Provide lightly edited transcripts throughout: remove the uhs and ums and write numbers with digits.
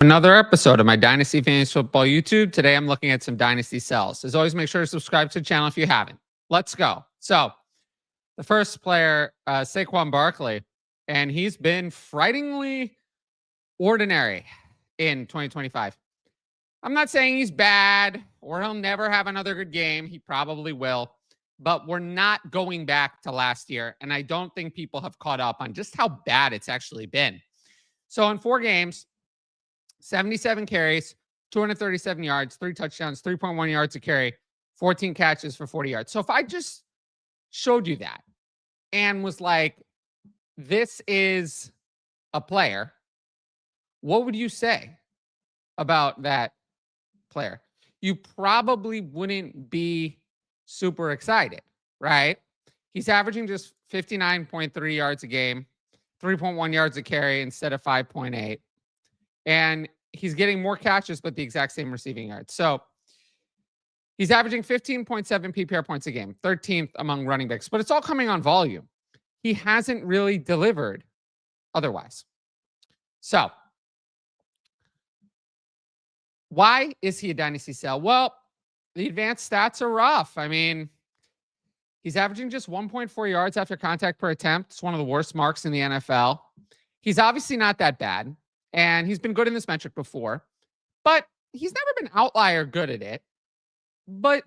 Another episode of my Dynasty Fantasy Football YouTube. Today I'm looking at some Dynasty sells. As always, make sure to subscribe to the channel if you haven't. Let's go. So the first player, Saquon Barkley, and he's been frighteningly ordinary in 2025. I'm not saying he's bad or he'll never have another good game. He probably will, but we're not going back to last year. And I don't think people have caught up on just how bad it's actually been. So in 4 games, 77 carries, 237 yards, 3 touchdowns, 3.1 yards a carry, 14 catches for 40 yards. So if I just showed you that and was like, this is a player, what would you say about that player? You probably wouldn't be super excited, right? He's averaging just 59.3 yards a game, 3.1 yards a carry instead of 5.8. And he's getting more catches, but the exact same receiving yards. So he's averaging 15.7 PPR points a game, 13th among running backs, but it's all coming on volume. He hasn't really delivered otherwise. So why is he a dynasty sell? Well, the advanced stats are rough. I mean, he's averaging just 1.4 yards after contact per attempt. It's one of the worst marks in the NFL. He's obviously not that bad. And he's been good in this metric before, but he's never been outlier good at it. But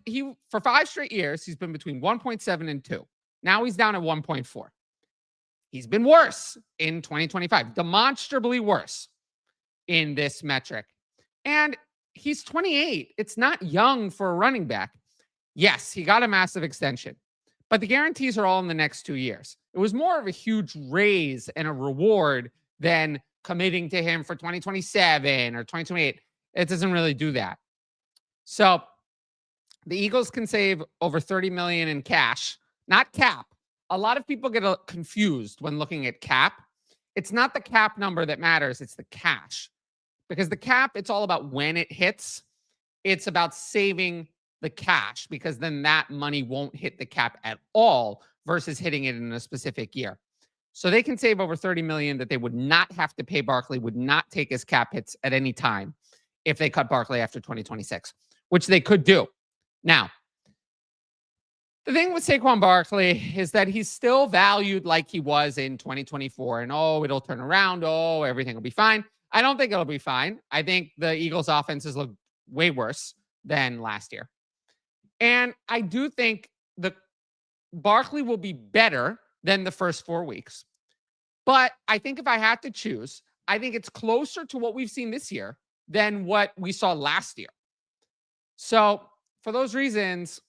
for 5 straight years, he's been between 1.7 and 2. Now he's down at 1.4. He's been worse in 2025, demonstrably worse in this metric. And he's 28. It's not young for a running back. Yes, he got a massive extension, but the guarantees are all in the next 2 years. It was more of a huge raise and a reward than committing to him for 2027 or 2028. It doesn't really do that. So the Eagles can save over $30 million in cash, not cap. A lot of people get confused when looking at cap. It's not the cap number that matters. It's the cash, because the cap, it's all about when it hits. It's about saving the cash, because then that money won't hit the cap at all versus hitting it in a specific year. So they can save over $30 million that they would not have to pay Barkley, would not take his cap hits at any time if they cut Barkley after 2026, which they could do. Now, the thing with Saquon Barkley is that he's still valued like he was in 2024. And, it'll turn around. Everything will be fine. I don't think it'll be fine. I think the Eagles' offenses look way worse than last year. And I do think the Barkley will be better than the first 4 weeks. But I think if I had to choose, I think it's closer to what we've seen this year than what we saw last year. So for those reasons,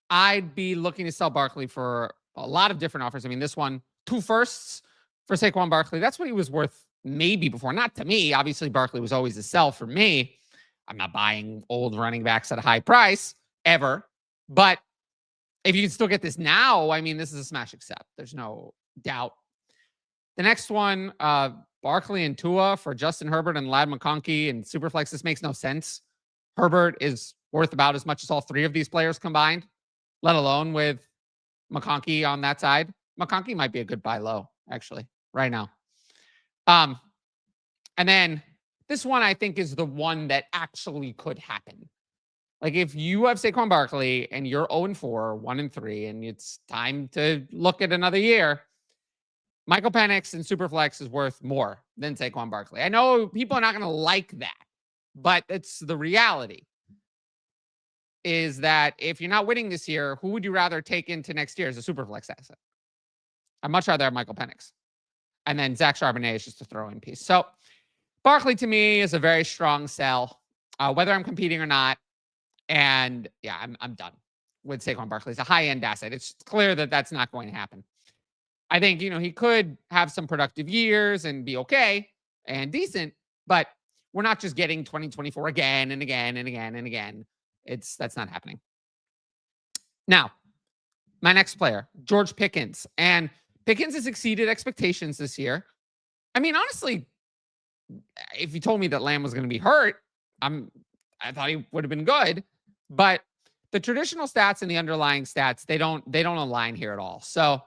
I'd be looking to sell Barkley for a lot of different offers. I mean, this one, 2 firsts for Saquon Barkley. That's what he was worth maybe before. Not to me. Obviously, Barkley was always a sell for me. I'm not buying old running backs at a high price ever. But if you can still get this now, I mean, this is a smash accept. There's no doubt. The next one, Barkley and Tua for Justin Herbert and Ladd McConkey and Superflex. This makes no sense. Herbert is worth about as much as all 3 of these players combined, let alone with McConkey on that side. McConkey might be a good buy low, actually, right now. And then this one, I think, is the one that actually could happen. Like, if you have Saquon Barkley and you're 0-4, 1-3, and it's time to look at another year, Michael Penix and Superflex is worth more than Saquon Barkley. I know people are not going to like that, but it's the reality. Is that if you're not winning this year, who would you rather take into next year as a Superflex asset? I'd much rather have Michael Penix. And then Zach Charbonnet is just a throw-in piece. So Barkley, to me, is a very strong sell, whether I'm competing or not. And yeah, I'm done with Saquon Barkley. It's a high-end asset. It's clear that that's not going to happen. I think, he could have some productive years and be okay and decent, but we're not just getting 2024 again and again and again and again. That's not happening. Now, my next player, George Pickens. And Pickens has exceeded expectations this year. I mean, honestly, if you told me that Lamb was going to be hurt, I thought he would have been good. But the traditional stats and the underlying stats, they don't align here at all. So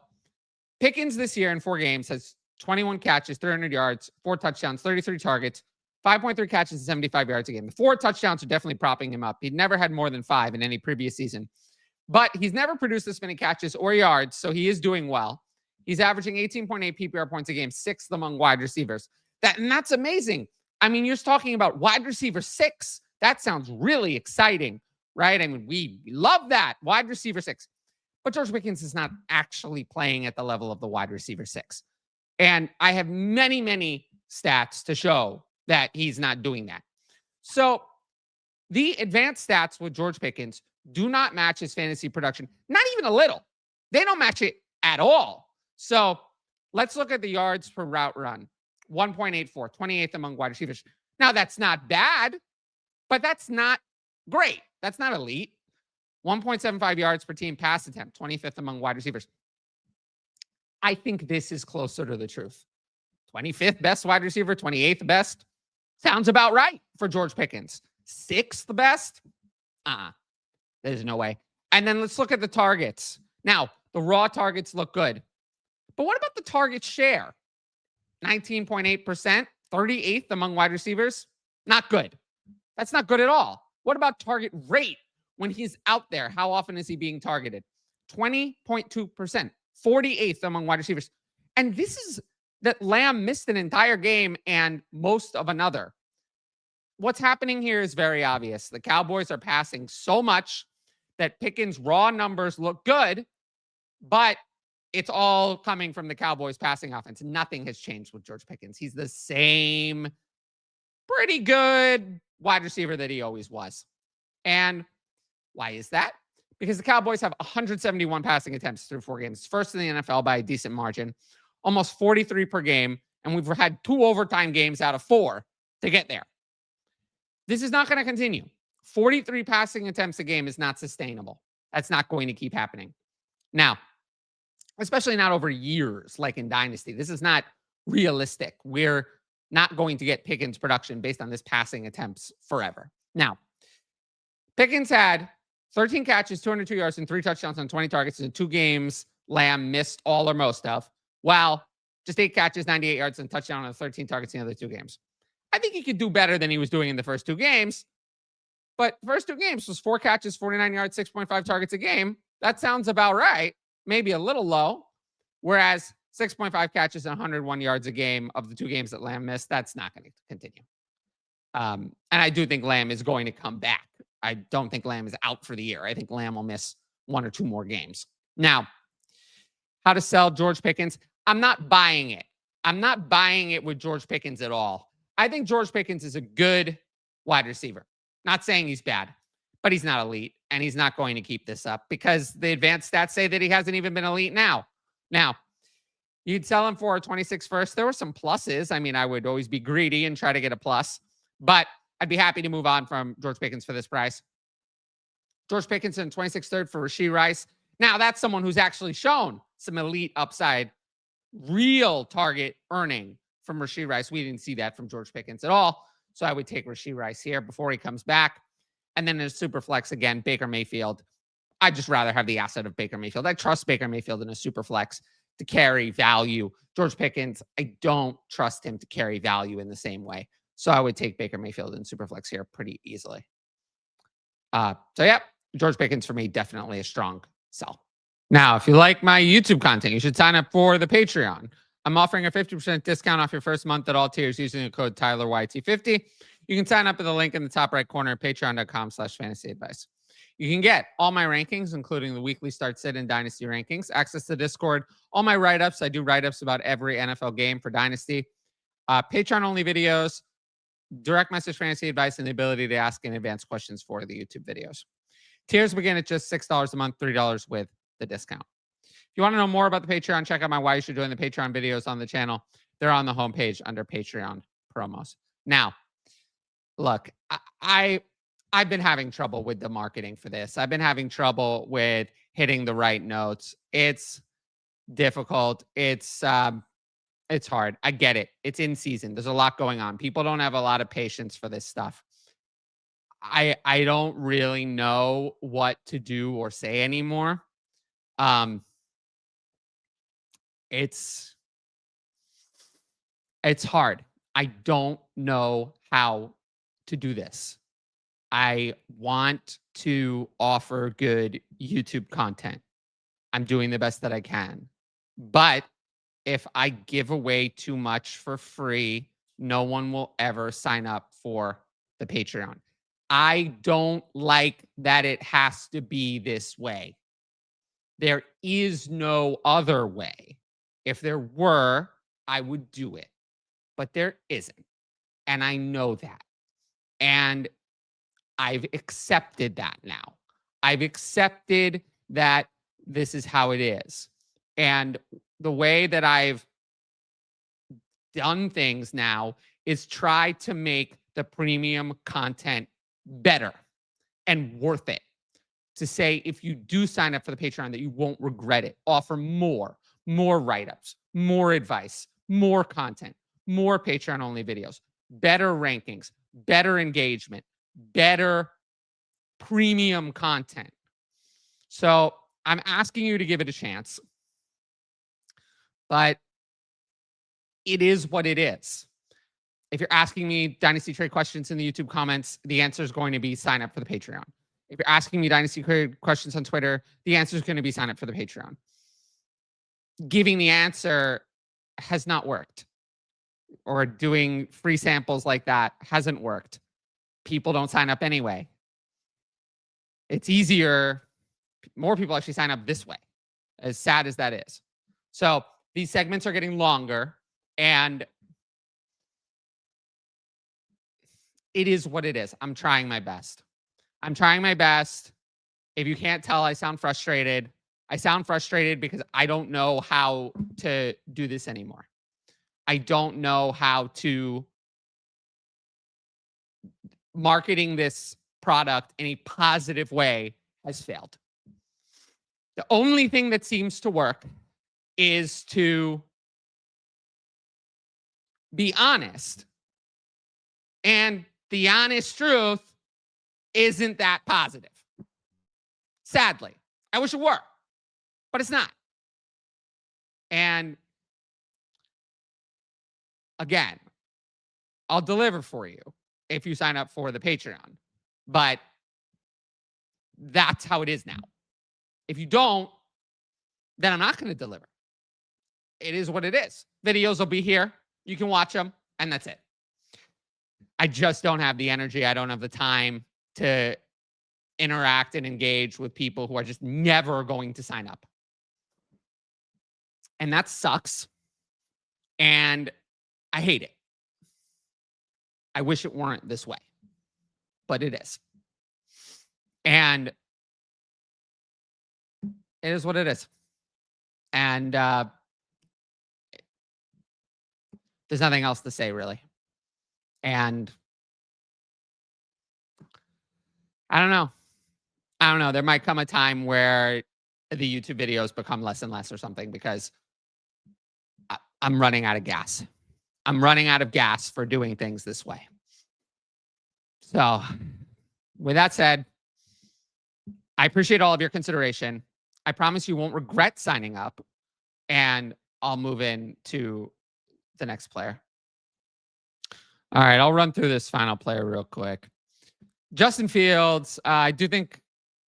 Pickens this year in 4 games has 21 catches, 300 yards, 4 touchdowns, 33 targets, 5.3 catches and 75 yards a game. The 4 touchdowns are definitely propping him up. He'd never had more than 5 in any previous season. But he's never produced this many catches or yards, so he is doing well. He's averaging 18.8 PPR points a game, 6th among wide receivers. That's amazing. I mean, you're talking about wide receiver 6. That sounds really exciting, right? I mean, we love that. Wide receiver 6. But George Pickens is not actually playing at the level of the wide receiver 6. And I have many, many stats to show that he's not doing that. So the advanced stats with George Pickens do not match his fantasy production, not even a little. They don't match it at all. So let's look at the yards per route run. 1.84, 28th among wide receivers. Now, that's not bad, but that's not great. That's not elite. 1.75 yards per team pass attempt, 25th among wide receivers. I think this is closer to the truth. 25th best wide receiver, 28th best. Sounds about right for George Pickens. 6th best? There's no way. And then let's look at the targets. Now, the raw targets look good. But what about the target share? 19.8%, 38th among wide receivers. Not good. That's not good at all. What about target rate when he's out there? How often is he being targeted? 20.2%, 48th among wide receivers. And this is that Lamb missed an entire game and most of another. What's happening here is very obvious. The Cowboys are passing so much that Pickens' raw numbers look good, but it's all coming from the Cowboys' passing offense. Nothing has changed with George Pickens. He's the same pretty good wide receiver that he always was. And why is that? Because the Cowboys have 171 passing attempts through 4 games. First in the NFL by a decent margin, almost 43 per game. And we've had 2 overtime games out of 4 to get there. This is not going to continue. 43 passing attempts a game is not sustainable. That's not going to keep happening. Now, especially not over years like in Dynasty. This is not realistic. We're not going to get Pickens production based on this passing attempts forever. Now, Pickens had 13 catches, 202 yards, and 3 touchdowns on 20 targets in 2 games. Lamb missed all or most of. While just 8 catches, 98 yards, and touchdown on 13 targets in the other 2 games. I think he could do better than he was doing in the first 2 games. But first 2 games was 4 catches, 49 yards, 6.5 targets a game. That sounds about right. Maybe a little low. Whereas 6.5 catches and 101 yards a game of the 2 games that Lamb missed, that's not going to continue. And I do think Lamb is going to come back. I don't think Lamb is out for the year. I think Lamb will miss 1 or 2 more games. Now, how to sell George Pickens? I'm not buying it. I'm not buying it with George Pickens at all. I think George Pickens is a good wide receiver. Not saying he's bad, but he's not elite, and he's not going to keep this up because the advanced stats say that he hasn't even been elite now. Now, you'd sell him for a 26 first. There were some pluses. I mean, I would always be greedy and try to get a plus, but I'd be happy to move on from George Pickens for this price. George Pickens in 26 third for Rashee Rice. Now, that's someone who's actually shown some elite upside, real target earning from Rashee Rice. We didn't see that from George Pickens at all. So I would take Rashee Rice here before he comes back. And then in a super flex, again, Baker Mayfield. I'd just rather have the asset of Baker Mayfield. I trust Baker Mayfield in a super flex to carry value. George Pickens, I don't trust him to carry value in the same way. So I would take Baker Mayfield in Superflex here pretty easily. Yeah, George Pickens for me, definitely a strong sell. Now, if you like my YouTube content, you should sign up for the Patreon. I'm offering a 50% discount off your first month at all tiers using the code TylerYT50. You can sign up at the link in the top right corner at patreon.com/fantasyadvice. You can get all my rankings, including the weekly start sit and Dynasty rankings, access to Discord, all my write-ups. I do write-ups about every NFL game for Dynasty. Patreon-only videos, direct message fantasy advice, and the ability to ask in advance questions for the YouTube videos. Tiers begin at just $6 a month, $3 with the discount. If you want to know more about the Patreon, check out my Why You Should Join the Patreon videos on the channel. They're on the homepage under Patreon promos. Now, look, I've been having trouble with the marketing for this. I've been having trouble with hitting the right notes. It's difficult. It's hard. I get it. It's in season. There's a lot going on. People don't have a lot of patience for this stuff. I don't really know what to do or say anymore. It's hard. I don't know how to do this. I want to offer good YouTube content. I'm doing the best that I can. But if I give away too much for free, no one will ever sign up for the Patreon. I don't like that it has to be this way. There is no other way. If there were, I would do it, but there isn't. And I know that. And I've accepted that now. I've accepted that this is how it is. And the way that I've done things now is try to make the premium content better and worth it. To say if you do sign up for the Patreon that you won't regret it. Offer more write-ups, more advice, more content, more Patreon-only videos, better rankings, better engagement, better premium content. So I'm asking you to give it a chance. But it is what it is. If you're asking me Dynasty trade questions in the YouTube comments, the answer is going to be sign up for the Patreon. If you're asking me Dynasty trade questions on Twitter, the answer is going to be sign up for the Patreon. Giving the answer has not worked. Or doing free samples like that hasn't worked. People don't sign up anyway. It's easier. More people actually sign up this way, as sad as that is. So these segments are getting longer, and it is what it is. I'm trying my best. If you can't tell, I sound frustrated. I sound frustrated because I don't know how to do this anymore. I don't know how to marketing this product in a positive way has failed. The only thing that seems to work is to be honest. And the honest truth isn't that positive. Sadly. I wish it were, but it's not. And again, I'll deliver for you if you sign up for the Patreon. But that's how it is now. If you don't, then I'm not going to deliver. It is what it is. Videos will be here. You can watch them, and that's it. I just don't have the energy. I don't have the time to interact and engage with people who are just never going to sign up. And that sucks. And I hate it. I wish it weren't this way, but it is. And it is what it is. And there's nothing else to say, really. And I don't know. There might come a time where the YouTube videos become less and less or something because I'm running out of gas. I'm running out of gas for doing things this way. So with that said, I appreciate all of your consideration. I promise you won't regret signing up, and I'll move in to the next player. All right, I'll run through this final player real quick. Justin Fields, I do think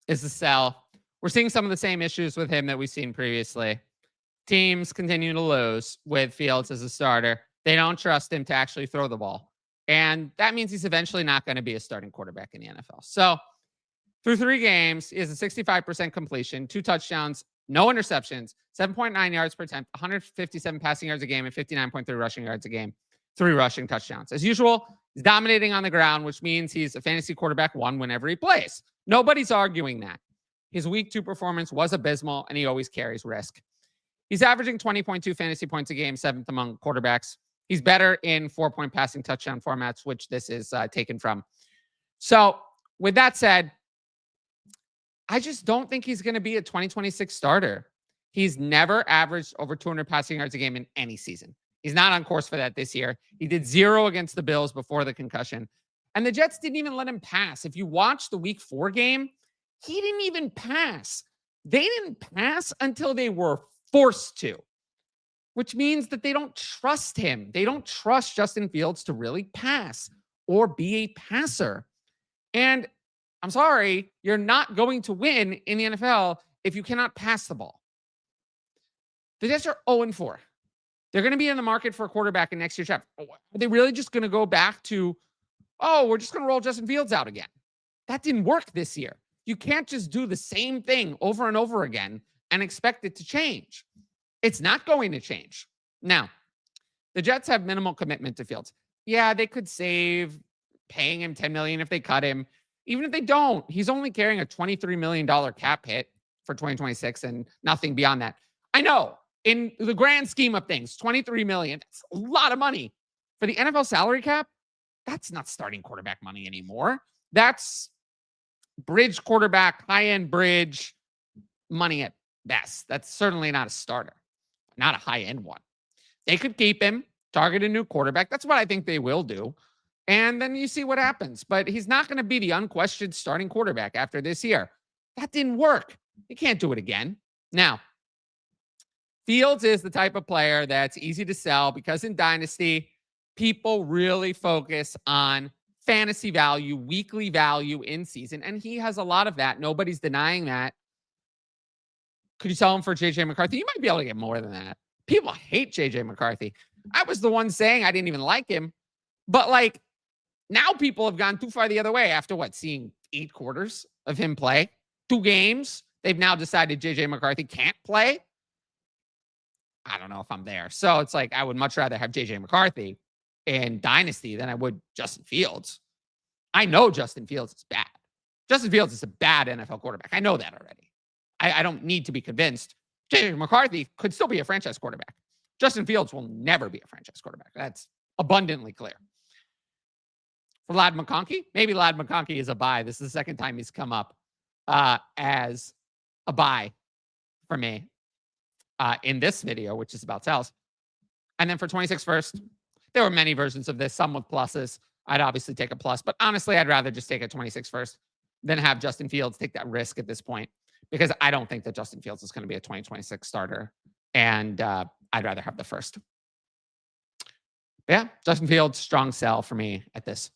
is a sell. We're seeing some of the same issues with him that we've seen previously. Teams continue to lose with Fields as a starter. They don't trust him to actually throw the ball. And that means he's eventually not going to be a starting quarterback in the NFL. So through 3 games, he has a 65% completion, 2 touchdowns, no interceptions, 7.9 yards per attempt, 157 passing yards a game, and 59.3 rushing yards a game, 3 rushing touchdowns. As usual, he's dominating on the ground, which means he's a fantasy quarterback 1 whenever he plays. Nobody's arguing that. His week 2 performance was abysmal, and he always carries risk. He's averaging 20.2 fantasy points a game, 7th among quarterbacks. He's better in 4-point passing touchdown formats, which this is taken from. So with that said, I just don't think he's going to be a 2026 starter. He's never averaged over 200 passing yards a game in any season. He's not on course for that this year. He did 0 against the Bills before the concussion. And the Jets didn't even let him pass. If you watch the week 4 game, he didn't even pass. They didn't pass until they were forced to, which means that they don't trust him. They don't trust Justin Fields to really pass. or be a passer. And I'm sorry, you're not going to win in the NFL if you cannot pass the ball. The Jets are 0-4. They're going to be in the market for a quarterback in next year's draft. Are they really just going to go back to, oh, we're just going to roll Justin Fields out again? That didn't work this year. You can't just do the same thing over and over again and expect it to change. It's not going to change. Now, the Jets have minimal commitment to Fields. Yeah, they could save paying him $10 million if they cut him. Even if they don't, he's only carrying a $23 million cap hit for 2026 and nothing beyond that. I know, in the grand scheme of things, $23 million, that's a lot of money. For the NFL salary cap, that's not starting quarterback money anymore. That's bridge quarterback, high-end bridge money at best. That's certainly not a starter, not a high-end one. They could keep him, target a new quarterback. That's what I think they will do. And then you see what happens. But he's not going to be the unquestioned starting quarterback after this year. That didn't work. You can't do it again. Now, Fields is the type of player that's easy to sell because in Dynasty, people really focus on fantasy value, weekly value in season. And he has a lot of that. Nobody's denying that. Could you sell him for JJ McCarthy? You might be able to get more than that. People hate JJ McCarthy. I was the one saying I didn't even like him. But like now people have gone too far the other way after what? Seeing 8 quarters of him play, 2 games. They've now decided JJ McCarthy can't play. I don't know if I'm there. So it's like I would much rather have JJ McCarthy in Dynasty than I would Justin Fields. I know Justin Fields is bad. Justin Fields is a bad NFL quarterback. I know that already. I don't need to be convinced. JJ McCarthy could still be a franchise quarterback. Justin Fields will never be a franchise quarterback. That's abundantly clear. For Ladd McConkey, maybe Ladd McConkey is a buy. This is the second time he's come up as a buy for me in this video, which is about sales. And then for 26 first, there were many versions of this, some with pluses. I'd obviously take a plus, but honestly, I'd rather just take a 26 first than have Justin Fields take that risk at this point because I don't think that Justin Fields is going to be a 2026 starter. And I'd rather have the first. Yeah, Justin Fields, strong sell for me at this.